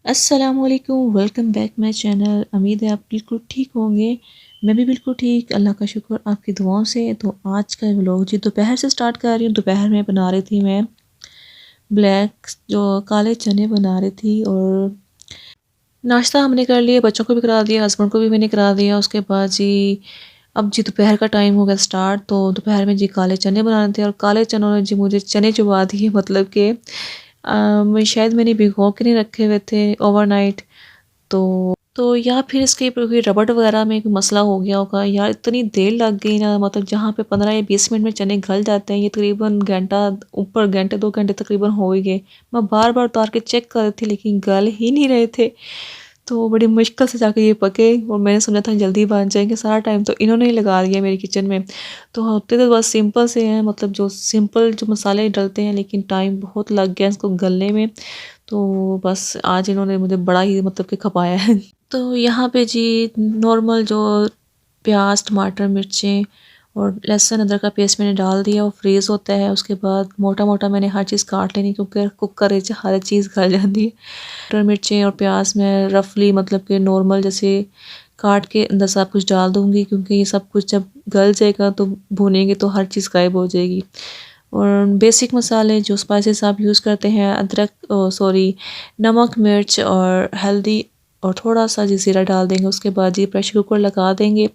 अस्सलामुअलैकुम, welcome back my channel. उम्मीद है आप बिल्कुल ठीक होंगे। मैं भी बिल्कुल ठीक, अल्लाह का शुक्र आपकी दुआओं से। तो आज का व्लॉग जी दोपहर से स्टार्ट कर रही हूँ। दोपहर में बना रही थी मैं ब्लैक जो काले चने बना रही थी, और नाश्ता हमने कर लिया, बच्चों को भी करा दिया, हस्बैंड को भी मैंने करा दिया। उसके बाद जी अब जी दोपहर का टाइम हो गया स्टार्ट। तो दोपहर में जी काले चने बनाने थे, और काले चनों ने जी मुझे चने चबा दिए, मतलब कि मैं शायद मैंने भिगो के नहीं रखे हुए थे ओवरनाइट। तो या फिर इसके कोई रबड़ वगैरह में कोई मसला हो गया होगा, यार इतनी देर लग गई ना, मतलब जहाँ पे 15 या 20 मिनट में चने गल जाते हैं, ये तकरीबन घंटा, ऊपर घंटे 2 घंटे तकरीबन हो ही गए। मैं बार बार उतार के चेक कर रही थी, लेकिन गल ही नहीं रहे थे। तो बड़ी मुश्किल से जाके ये पके, और मैंने सुना था जल्दी बन जाएंगे। सारा टाइम तो इन्होंने ही लगा दिया मेरी किचन में। तो होते तो बस सिंपल से हैं, मतलब जो सिंपल जो मसाले डलते हैं, लेकिन टाइम बहुत लग गया इसको गलने में। तो बस आज इन्होंने मुझे बड़ा ही मतलब कि खपाया है। तो यहाँ पे जी नॉर्मल जो प्याज, टमाटर, मिर्चें और लहसुन अदरक का पेस्ट मैंने डाल दिया, और फ्रीज़ होता है। उसके बाद मोटा मोटा मैंने हर चीज़ काट लेनी, क्योंकि कुकर में हर चीज़ गल जाती है। टमाटर, मिर्चें और प्याज मैं रफली मतलब कि नॉर्मल जैसे काट के अंदर सब कुछ डाल दूँगी, क्योंकि ये सब कुछ जब गल जाएगा तो भुनेंगे तो हर चीज़ गायब हो जाएगी। और बेसिक मसाले जो स्पाइसेस आप यूज़ करते हैं, अदरक, सॉरी, नमक, मिर्च और हल्दी, और थोड़ा सा जी ज़ीरा डाल देंगे। उसके बाद ये प्रेशर कुकर लगा देंगे।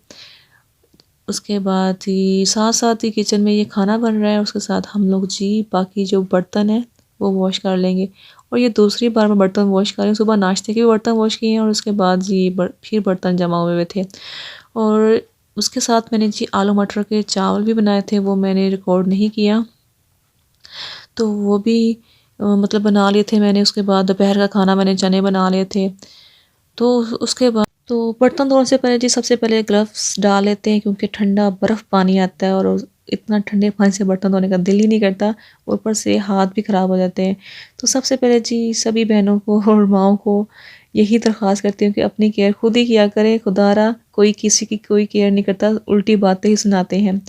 उसके बाद ही साथ साथ ही किचन में ये खाना बन रहा है, उसके साथ हम लोग जी बाकी जो बर्तन है वो वॉश कर लेंगे। और ये दूसरी बार मैं बर्तन वॉश कर रही हूँ। सुबह नाश्ते के भी बर्तन वॉश किए हैं, और उसके बाद जी फिर बर्तन जमा हुए थे। और उसके साथ मैंने जी आलू मटर के चावल भी बनाए थे, वो मैंने रिकॉर्ड नहीं किया। तो वो भी मतलब बना लिए थे मैंने। उसके बाद दोपहर का खाना मैंने चने बना लिए थे। तो उसके बाद तो बर्तन धोने से पहले जी सबसे पहले ग्लव्स डाल लेते हैं, क्योंकि ठंडा बर्फ़ पानी आता है, और इतना ठंडे पानी से बर्तन धोने का दिल ही नहीं करता। ऊपर से हाथ भी ख़राब हो जाते हैं। तो सबसे पहले जी सभी बहनों को और माँओं को यही दरख्वास्त करती हूँ कि अपनी केयर खुद ही किया करें। खुदारा कोई किसी की कोई केयर नहीं करता, उल्टी बातें ही सुनाते हैं।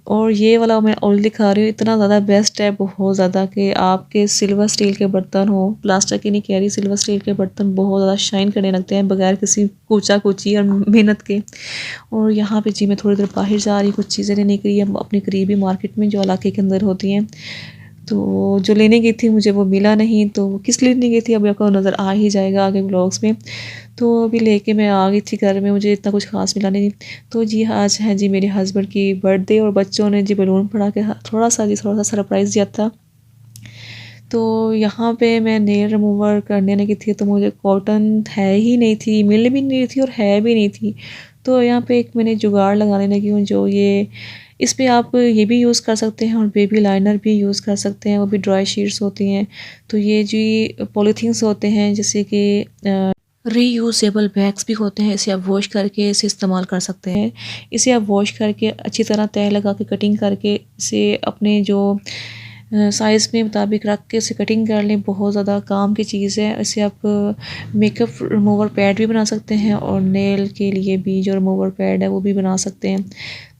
और ये वाला मैं ऑयल दिखा रही हूँ, इतना ज़्यादा बेस्ट है, बहुत ज़्यादा, कि आपके सिल्वर स्टील के बर्तन हो, प्लास्टिक की नहीं कह रही, सिल्वर स्टील के बर्तन बहुत ज़्यादा शाइन करने लगते हैं बगैर किसी कूचा कुची और मेहनत के। और यहाँ पे जी मैं थोड़ी देर बाहर जा रही, कुछ चीज़ें लेने के लिए अपनी करीबी मार्केट में जो इलाके के अंदर होती हैं। तो जो लेने गई थी मुझे वो मिला नहीं, तो वो किस लिए नहीं गई थी अभी आपको नज़र आ ही जाएगा आगे व्लॉग्स में। तो अभी लेके मैं आ गई थी घर में, मुझे इतना कुछ ख़ास मिला नहीं। तो जी आज है जी मेरे हस्बैंड की बर्थडे, और बच्चों ने जी बलून फड़ा के थोड़ा सा सरप्राइज़ दिया था। तो यहाँ पे मैं नेल रिमूवर करने लगी थी, तो मुझे कॉटन है ही नहीं थी, मिल भी नहीं रही थी और है भी नहीं थी। तो यहाँ पे एक मैंने जुगाड़ लगाने लगी हूँ, जो ये इस पे आप ये भी यूज़ कर सकते हैं, और बेबी लाइनर भी यूज़ कर सकते हैं, वो भी ड्राई शीट्स होती हैं। तो ये जी पॉलीथीन्स होते हैं, जैसे कि रीयूजेबल बैग्स भी होते हैं, इसे आप वॉश करके इसे इस्तेमाल कर सकते हैं। इसे आप वॉश करके अच्छी तरह तह लगा के कटिंग करके इसे अपने जो साइज़ में मुताबिक रख के इसे कटिंग कर लें। बहुत ज़्यादा काम की चीज़ है। इसे आप मेकअप रिमूवर पैड भी बना सकते हैं, और नेल के लिए भी जो रिमूवर पैड है वो भी बना सकते हैं।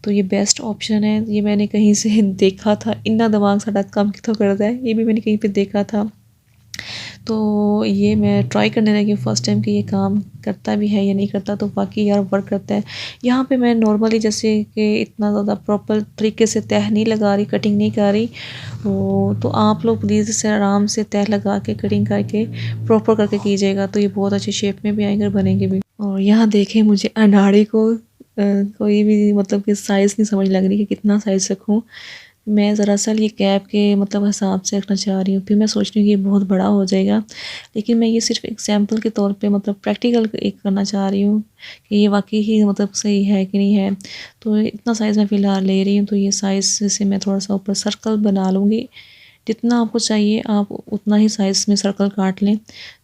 तो ये बेस्ट ऑप्शन है। ये मैंने कहीं से देखा था, इन्ना दिमाग साडा काम कितों करता है, ये भी मैंने कहीं पे देखा था। तो ये मैं ट्राई करने लगी हूँ फर्स्ट टाइम कि ये काम करता भी है या नहीं करता। तो बाकी यार वर्क करता है। यहाँ पे मैं नॉर्मली जैसे कि इतना ज़्यादा प्रॉपर तरीके से तह नहीं लगा रही, कटिंग नहीं कर रही। तो आप लोग प्लीज़ इसे आराम से तह लगा के कटिंग करके प्रॉपर करके कीजिएगा, तो ये बहुत अच्छी शेप में भी आएंगे और बनेंगे भी। और यहाँ देखें मुझे अनाड़ी को कोई भी मतलब कि साइज़ नहीं समझ लग रही कि कितना साइज़ रखूँ। मैं दरअसल ये कैप के मतलब हिसाब से रखना चाह रही हूँ, फिर मैं सोच रही हूँ कि ये बहुत बड़ा हो जाएगा, लेकिन मैं ये सिर्फ एग्जाम्पल के तौर पे मतलब प्रैक्टिकल एक करना चाह रही हूँ कि ये वाकई ही मतलब सही है कि नहीं है। तो इतना साइज़ मैं फ़िलहाल ले रही हूँ। तो ये साइज़ से मैं थोड़ा सा ऊपर सर्कल बना लूँगी। जितना आपको चाहिए आप उतना ही साइज़ में सर्कल काट लें।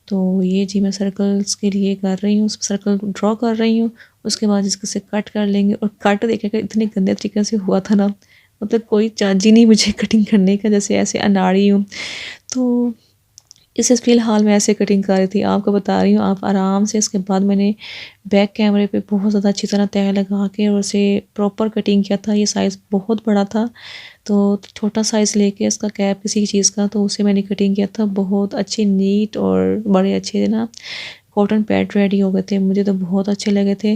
तो ये जी मैं सर्कल्स के लिए कर रही हूँ, सर्कल ड्रॉ कर रही हूँ। उसके बाद इसको से कट कर लेंगे, और कट देखिएगा इतने गंदे तरीके से हुआ था ना, मतलब कोई चार्ज ही नहीं मुझे कटिंग करने का, जैसे ऐसे अनाड़ी हूँ। तो इसे फ़िलहाल मैं ऐसे कटिंग कर रही थी, आपको बता रही हूँ आप आराम से। इसके बाद मैंने बैक कैमरे पे बहुत ज़्यादा अच्छी तरह तह लगा के और उसे प्रॉपर कटिंग किया था। ये साइज़ बहुत बड़ा था, तो छोटा साइज़ लेके उसका कैप किसी चीज़ का, तो उसे मैंने कटिंग किया था। बहुत अच्छी नीट और बड़े अच्छे ना कॉटन पैड रेडी हो गए थे, मुझे तो बहुत अच्छे लगे थे।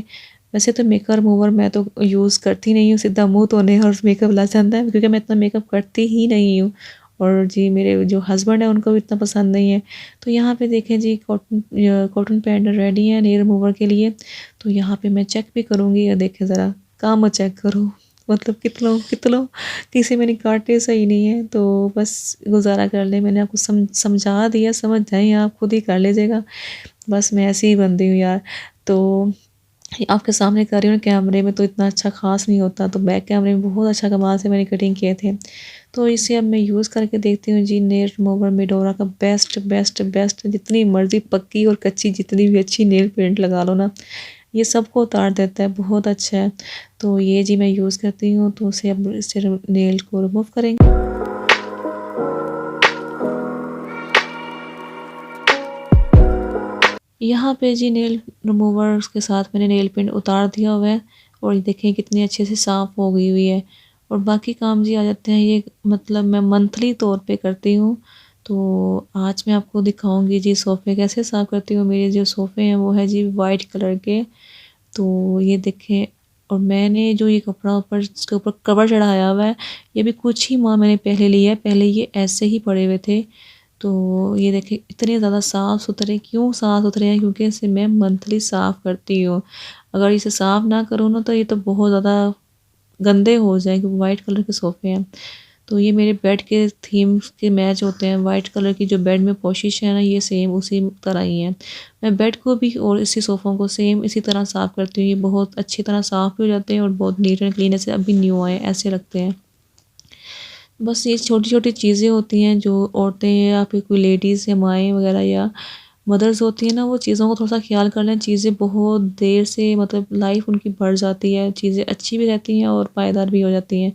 वैसे तो मेकअप रिमूवर मैं तो यूज़ करती नहीं हूँ, सीधा मुँह धोने और मेकअप लग जाता है, क्योंकि मैं इतना मेकअप करती ही नहीं हूँ। और जी मेरे जो हस्बैंड है उनको भी इतना पसंद नहीं है। तो यहाँ पे देखें जी कॉटन पैड रेडी है नेल रिमूवर के लिए। तो यहाँ पे मैं चेक भी करूँगी, या देखें ज़रा काम चेक करो, मतलब कितनों कितनों किसी मैंने काटे सही नहीं है, तो बस गुजारा कर ले। मैंने आपको समझा दिया, समझ जाए आप खुद ही कर लीजिएगा। बस मैं ऐसी ही बंदी हूँ यार। तो आपके सामने कर रही हूँ, कैमरे में तो इतना अच्छा ख़ास नहीं होता, तो बैक कैमरे में बहुत अच्छा कमाल से मैंने कटिंग किए थे। तो इसे अब मैं यूज़ करके देखती हूँ जी। नेल रिमूवर मेडोरा का बेस्ट बेस्ट बेस्ट, जितनी मर्ज़ी पक्की और कच्ची जितनी भी अच्छी नेल पेंट लगा लो ना, ये सबको उतार देता है, बहुत अच्छा है। तो ये जी मैं यूज़ करती हूँ। तो उसे अब इससे नेल को रिमूव करेंगे। यहाँ पे जी नेल रिमूवर के साथ मैंने नेल पेंट उतार दिया हुआ है, और ये देखें कितनी अच्छे से साफ़ हो गई हुई है। और बाकी काम जी आ जाते हैं, ये मतलब मैं मंथली तौर पे करती हूँ। तो आज मैं आपको दिखाऊंगी जी सोफ़े कैसे साफ़ करती हूँ। मेरे जो सोफ़े हैं वो है जी वाइट कलर के। तो ये देखें, और मैंने जो ये कपड़ा ऊपर इसके ऊपर कवर चढ़ाया हुआ है, ये भी कुछ ही माह मैंने पहले लिया है, पहले ये ऐसे ही पड़े हुए थे। तो ये देखिए इतने ज़्यादा साफ़ सुथरे, क्यों साफ़ सुथरे हैं, क्योंकि इसे मैं मंथली साफ़ करती हूँ। अगर इसे साफ़ ना करूँ ना, तो ये तो बहुत ज़्यादा गंदे हो जाए, क्योंकि वाइट कलर के सोफ़े हैं। तो ये मेरे बेड के थीम के मैच होते हैं। वाइट कलर की जो बेड में पोशिश है ना, ये सेम उसी तरह ही है। मैं बेड को भी और इसी सोफ़ों को सेम इसी तरह साफ़ करती हूँ। ये बहुत अच्छी तरह साफ़ भी हो जाते हैं और बहुत नीट एंड क्लीन, ऐसे अभी न्यू आए ऐसे लगते हैं। बस ये छोटी-छोटी चीज़ें होती हैं जो औरतें या फिर कोई लेडीज़ या माएँ वग़ैरह या मदर्स होती हैं ना, वो चीज़ों को थोड़ा-सा ख़्याल कर लें। चीज़ें बहुत देर से मतलब लाइफ़ उनकी बढ़ जाती है, चीज़ें अच्छी भी रहती हैं और पायदार भी हो जाती हैं।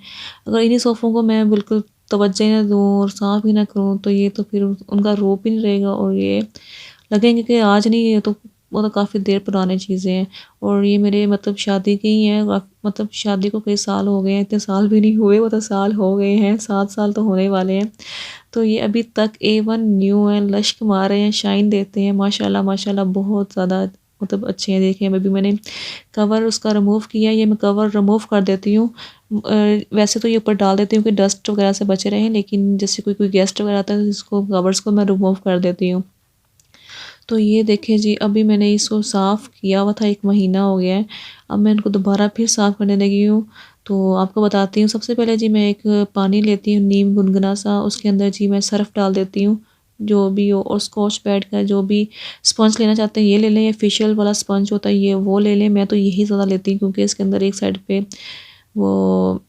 अगर इन्हीं सोफ़ों को मैं बिल्कुल तवज्जो ही ना दूँ और साफ़ ही ना करूँ, तो ये तो फिर उनका रौब भी नहीं रहेगा, और ये लगेंगे कि आज नहीं, ये तो वो तो काफ़ी देर पुरानी चीज़ें हैं। और ये मेरे मतलब शादी की ही हैं, मतलब शादी को कई साल हो गए हैं, इतने साल भी नहीं हुए, वो तो साल हो गए हैं, 7 साल तो होने वाले हैं। तो ये अभी तक A1 न्यू हैं, लश्क मार रहे हैं, शाइन देते हैं, माशाल्लाह माशाल्लाह बहुत ज़्यादा मतलब अच्छे हैं। देखिए अभी मैंने कवर उसका रिमूव किया है, ये मैं कवर रिमूव कर देती हूँ। वैसे तो ये ऊपर डाल देती हूँ कि डस्ट वगैरह से बचे रहें, लेकिन जैसे कोई गेस्ट वगैरह आता है तो इसको कवर्स को मैं रिमूव कर देती हूँ। तो ये देखें जी, अभी मैंने इसको साफ़ किया हुआ था, 1 महीना हो गया है। अब मैं इनको दोबारा फिर साफ़ करने लगी हूँ। तो आपको बताती हूँ, सबसे पहले जी मैं एक पानी लेती हूँ नीम गुनगुना सा, उसके अंदर जी मैं सर्फ़ डाल देती हूँ, जो भी हो, और स्कॉच ब्राइट का जो भी स्पंज लेना चाहते हैं ये ले लें, या फेशियल वाला स्पंज होता है ये वो ले लें। मैं तो यही ज़्यादा लेती हूँ, क्योंकि इसके अंदर एक साइड पे वो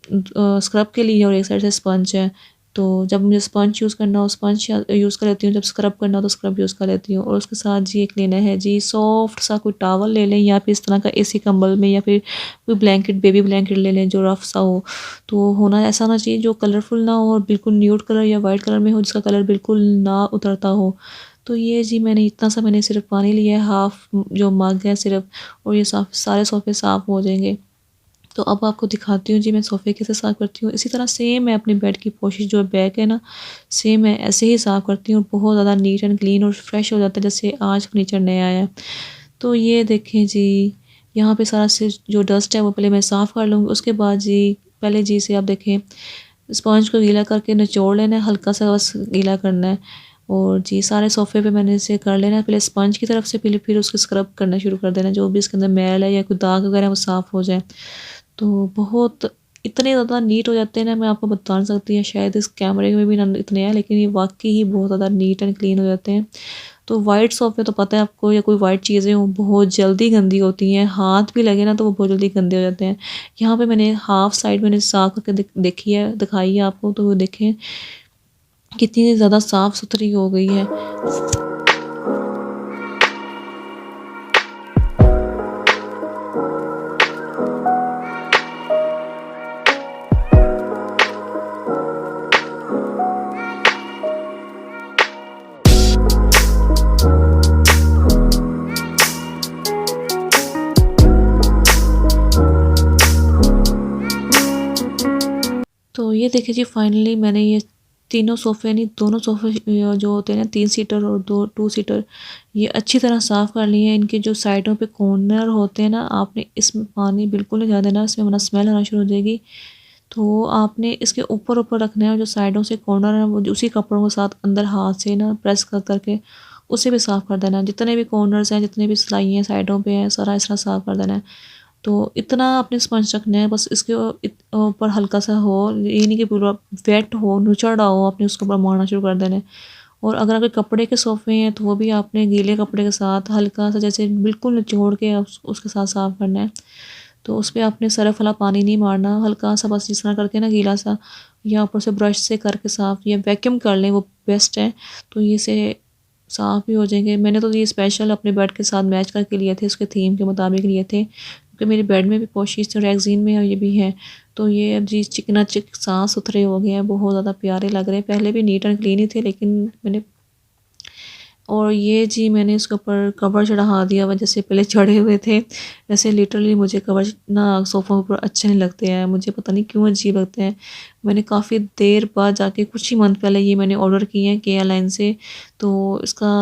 स्क्रब के लिए और एक साइड से स्पंज है। तो जब मुझे स्पंज यूज़ करना हो स्पंज यूज़ कर लेती हूँ, जब स्क्रब करना हो तो स्क्रब यूज़ कर लेती हूँ। और उसके साथ जी एक लेना है जी सॉफ्ट सा कोई टॉवल ले लें, या फिर इस तरह का एसी कंबल में, या फिर कोई ब्लैंकेट बेबी ब्लैंकेट ले लें जो रफ़ सा हो। तो होना ऐसा होना चाहिए जो कलरफुल ना हो और बिल्कुल न्यूड कलर या वाइट कलर में हो, जिसका कलर बिल्कुल ना उतरता हो। तो ये जी मैंने इतना सा मैंने सिर्फ पानी लिया है, हाफ़ जो मग है सिर्फ, और ये साफ सारे सोफ़े साफ़ हो जाएंगे। तो अब आपको दिखाती हूँ जी मैं सोफ़े कैसे साफ़ करती हूँ। इसी तरह सेम मैं अपने बेड की पोशिश जो बैक है ना, सेम मैं ऐसे ही साफ़ करती हूँ। बहुत ज़्यादा नीट एंड क्लीन और फ्रेश हो जाता है, जैसे आज फर्नीचर नया आया है। तो ये देखें जी, यहाँ पे सारा से जो डस्ट है वो पहले मैं साफ़ कर लूँगी। उसके बाद जी पहले जी से आप देखें, स्पंज को गीला करके निचोड़ लेना है, हल्का सा बस गीला करना है। और जी सारे सोफ़े पे मैंने इसे कर लेना है, पहले स्पंज की तरफ से, पहले फिर उसको स्क्रब करना शुरू कर देना, जो भी इसके अंदर मैल है या कोई दाग वगैरह है वो साफ़ हो जाए। तो बहुत इतने ज़्यादा नीट हो जाते हैं ना, मैं आपको बता नहीं सकती है, शायद इस कैमरे में भी ना इतने हैं, लेकिन ये वाक़ई ही बहुत ज़्यादा नीट एंड क्लीन हो जाते हैं। तो वाइट सोफ़े तो पता है आपको, या कोई वाइट चीज़ें हों बहुत जल्दी गंदी होती हैं, हाथ भी लगे ना तो वो बहुत जल्दी गंदे हो जाते हैं। यहाँ पे मैंने हाफ़ साइड मैंने साफ़ करके देखी है, दिखाई है आपको, तो वो देखें कितनी ज़्यादा साफ़ सुथरी हो गई है। तो ये ये देखिए जी, फाइनली मैंने ये तीनों सोफ़े नहीं, दोनों सोफ़े जो होते हैं ना 3 सीटर और 2 सीटर, ये अच्छी तरह साफ़ कर लिए हैं। इनके जो साइडों पे कॉर्नर होते हैं ना, आपने इसमें पानी बिल्कुल नहीं जाने देना, इसमें वरना स्मेल आना शुरू हो जाएगी। तो आपने इसके ऊपर-ऊपर रखना है और जो साइडों से कॉर्नर है वो उसी कपड़ों के साथ अंदर हाथ से ना प्रेस करके उसे भी साफ़ कर देना है। जितने भी कॉर्नर्स हैं, जितनी भी सिलाइयाँ साइडों पे हैं, सारा इस तरह साफ़ कर देना है। तो इतना आपने स्पंज रखना है, बस इसके ऊपर हल्का सा हो, ये नहीं कि पूरा वेट हो, नुचड़ रहा हो, आपने उसके ऊपर मारना शुरू कर देना है। और अगर कपड़े के सोफ़े हैं तो वो भी आपने गीले कपड़े के साथ हल्का सा जैसे बिल्कुल निचोड़ के उसके साथ साफ़ करना है। तो उस पे आपने सरफ़ वाला पानी नहीं मारना, हल्का सा बस जिस तरह करके ना गीला सा, या ऊपर से ब्रश से करके साफ़ या वैक्यूम कर लें, वो बेस्ट है। तो ये से साफ़ भी हो जाएंगे। मैंने तो ये स्पेशल अपने बेड के साथ मैच करके लिए थे, उसके थीम के मुताबिक लिए थे, क्योंकि मेरे बेड में भी पोशीज़ थे, रेगज़ीन में और ये भी है। तो ये अब जी चिकना चिक साफ़ सुथरे हो गए हैं, बहुत ज़्यादा प्यारे लग रहे हैं। पहले भी नीट एंड क्लीन ही थे, लेकिन मैंने, और ये जी मैंने इसके ऊपर कवर चढ़ा दिया हुआ, जैसे पहले चढ़े हुए थे वैसे। लिटरली मुझे कवर ना सोफ़ों के ऊपर अच्छे नहीं लगते हैं, मुझे पता नहीं क्यों अजीब लगते हैं। मैंने काफ़ी देर बाद जाके कुछ ही मंथ पहले ये मैंने ऑर्डर किए हैं केया लाइन से। तो इसका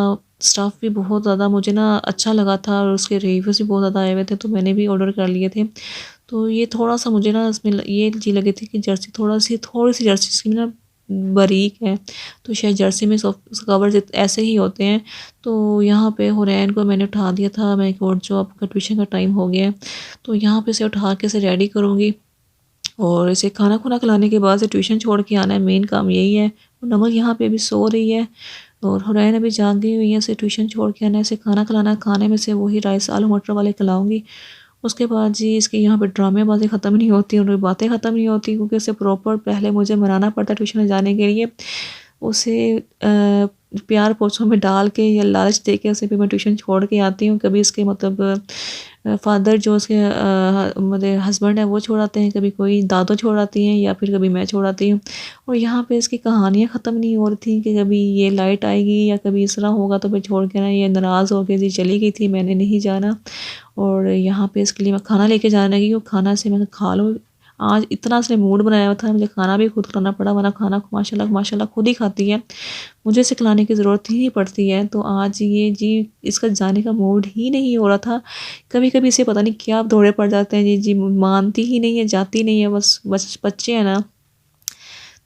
स्टफ़ भी बहुत ज़्यादा मुझे ना अच्छा लगा था और उसके रिव्यूज़ भी बहुत ज़्यादा आए हुए थे, तो मैंने भी ऑर्डर कर लिए थे। तो ये थोड़ा-सा मुझे ना इसमें ये चीज़ लगी थी कि जर्सी थोड़ी-सी जर्सी इसकी ना बारीक है, तो शायद जर्सी में कवर्स ऐसे ही होते हैं। तो यहाँ पे हुरैन को मैंने उठा दिया था, मैं और जो आपका ट्यूशन का टाइम हो गया है, तो यहाँ पे इसे उठा के इसे रेडी करूँगी और इसे खाना-खुना खिलाने के बाद से ट्यूशन छोड़ के आना है, मेन काम यही है। नमक यहाँ पे अभी सो रही है और हुरैन अभी जागी हुई है, इसे ट्यूशन छोड़ के आना है, इसे खाना खिलाना है, खाने में से वही राइस आलू मटर वाले खिलाऊँगी। उसके बाद जी इसकी यहाँ पे ड्रामेबाज़ी ख़त्म नहीं होती और बातें ख़त्म नहीं होती, क्योंकि उसे प्रॉपर पहले मुझे मनाना पड़ता है ट्यूशन जाने के लिए। उसे प्यार पोछों में डाल के या लालच दे के उसे फिर मैं ट्यूशन छोड़ के आती हूँ। कभी इसके मतलब फ़ादर जो उसके मतलब हस्बैंड हैं वो छोड़ाते हैं, कभी कोई दादो छोड़ाती हैं या फिर कभी मैं छोड़ाती हूँ। और यहाँ पे इसकी कहानियाँ ख़त्म नहीं हो रही थी कि कभी ये लाइट आएगी या कभी इस तरह होगा तो फिर छोड़ के ना ये नाराज़ हो के जी चली गई थी, मैंने नहीं जाना। और यहाँ पे इसके लिए मैं खाना लेके जाने लगी हूँ, खाना से मैं खा लो। आज इतना इसने मूड बनाया हुआ था, मुझे खाना भी खुद खाना पड़ा, वरना खाना माशाल्लाह माशाल्लाह खुद ही खाती है, मुझे इसे खिलाने की ज़रूरत ही नहीं पड़ती है। तो आज ये जी इसका जाने का मूड ही नहीं हो रहा था। कभी-कभी इसे पता नहीं क्या दौरे पड़ जाते हैं, जी जी मानती ही नहीं है, जाती नहीं है, बस बच्चे हैं ना।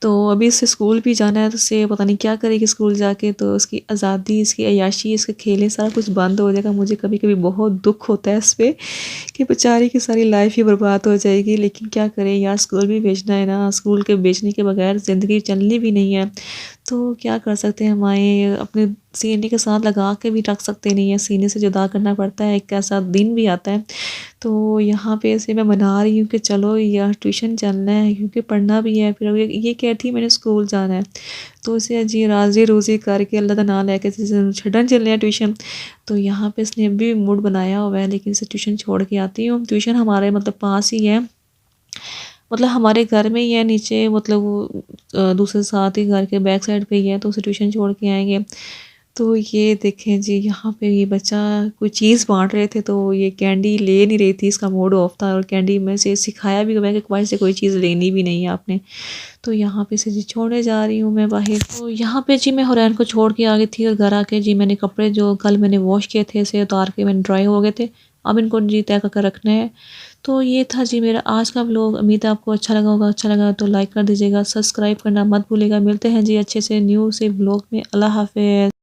तो अभी इसे स्कूल भी जाना है, तो इससे पता नहीं क्या करेगी स्कूल जाके, तो उसकी आज़ादी, इसकी अय्याशी, इसके खेलें सारा कुछ बंद हो जाएगा। मुझे कभी-कभी बहुत दुःख होता है इस पे कि बेचारी की सारी लाइफ ही बर्बाद हो जाएगी, लेकिन क्या करें यार, स्कूल भी भेजना है ना, स्कूल के भेजने के बगैर ज़िंदगी चलनी भी नहीं है। तो क्या कर सकते हैं माएँ, अपने सीने के साथ लगा के भी रख सकते नहीं है, सीने से जुदा करना पड़ता है, एक ऐसा दिन भी आता है। तो यहाँ पे ऐसे मैं मना रही हूँ कि चलो यार ट्यूशन चलना है, क्योंकि पढ़ना भी है, फिर अब ये कहती है मैंने स्कूल जाना है। तो इसे जी राज़ी रूज़ी करके अल्लाह दा नाम लेके छड्डन चलने हैं ट्यूशन। तो यहाँ पे इसने अभी भी मूड बनाया हुआ है, लेकिन इसे ट्यूशन छोड़ के आती हूँ। ट्यूशन हमारे मतलब पास ही है, मतलब हमारे घर में ही है नीचे, मतलब वो दूसरे साथ ही घर के बैक साइड पे ही है, तो उसे ट्यूशन छोड़ के आएँगे। तो ये देखें जी, यहाँ पे ये बच्चा कोई चीज़ बाँट रहे थे, तो ये कैंडी ले नहीं रही थी, इसका मूड ऑफ था, और कैंडी में से सिखाया भी हुआ है कि वहाँ से कोई चीज़ लेनी भी नहीं है आपने। तो यहाँ पे से जी छोड़ने जा रही हूँ मैं बाहर। तो यहाँ पे जी मैं हुरैन को छोड़ के आ गई थी और घर आके जी मैंने कपड़े जो कल मैंने वॉश किए थे इसे उतार के मैंने ड्राई हो गए थे। अब इनको जी तय करके रखना है। तो ये था जी मेरा आज का व्लॉग। उम्मीद है आपको अच्छा लगा होगा। अच्छा लगा तो लाइक कर दीजिएगा, सब्सक्राइब करना मत भूलिएगा। मिलते हैं जी अच्छे से न्यू से व्लॉग में। अल्लाह हाफ़िज़।